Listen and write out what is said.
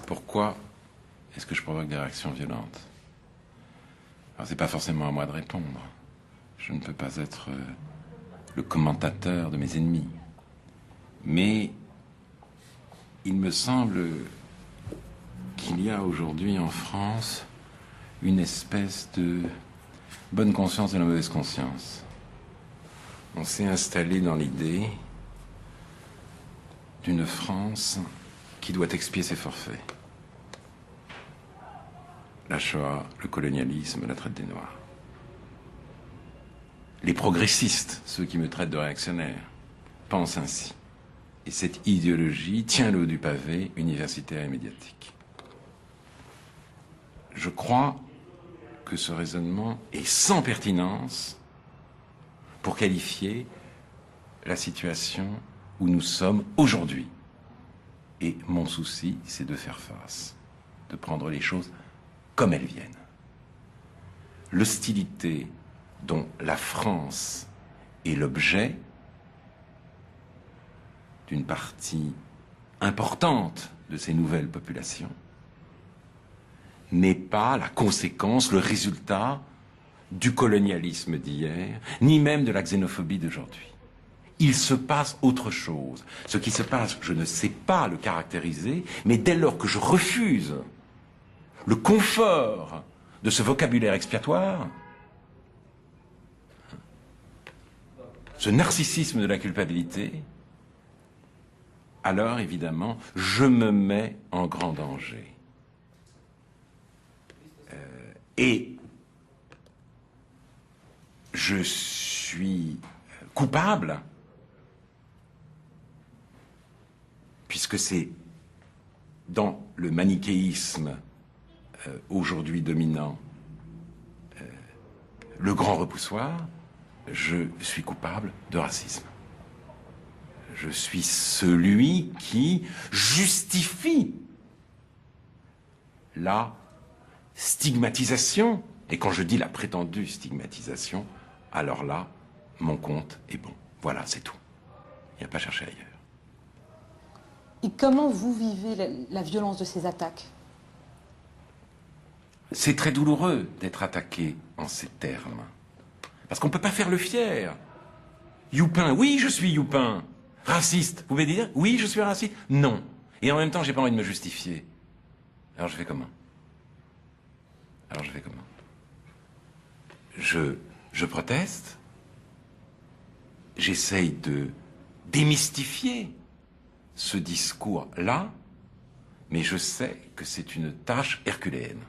Pourquoi est-ce que je provoque des réactions violentes? Alors, c'est pas forcément à moi de répondre. Je ne peux pas être le commentateur de mes ennemis. Mais il me semble qu'il y a aujourd'hui en France une espèce de bonne conscience et la mauvaise conscience. On s'est installé dans l'idée d'une France qui doit expier ses forfaits. La Shoah, le colonialisme, la traite des Noirs. Les progressistes, ceux qui me traitent de réactionnaire, pensent ainsi. Et cette idéologie tient le haut du pavé universitaire et médiatique. Je crois que ce raisonnement est sans pertinence pour qualifier la situation où nous sommes aujourd'hui. Et mon souci, c'est de faire face, de prendre les choses comme elles viennent. L'hostilité dont la France est l'objet d'une partie importante de ces nouvelles populations n'est pas la conséquence, le résultat du colonialisme d'hier, ni même de la xénophobie d'aujourd'hui. Il se passe autre chose. Ce qui se passe, je ne sais pas le caractériser, mais dès lors que je refuse le confort de ce vocabulaire expiatoire, ce narcissisme de la culpabilité, alors évidemment, je me mets en grand danger. Et je suis coupable, puisque c'est dans le manichéisme aujourd'hui dominant, le grand repoussoir, je suis coupable de racisme. Je suis celui qui justifie la stigmatisation. Et quand je dis la prétendue stigmatisation, alors là, mon compte est bon. Voilà, c'est tout. Il n'y a pas à chercher ailleurs. Et comment vous vivez la violence de ces attaques? C'est très douloureux d'être attaqué en ces termes. Parce qu'on ne peut pas faire le fier. Youpin, oui, je suis youpin. Raciste, vous pouvez dire, oui, je suis raciste? Non. Et en même temps, j'ai pas envie de me justifier. Alors je fais comment? Je proteste. J'essaye de démystifier ce discours-là, mais je sais que c'est une tâche herculéenne.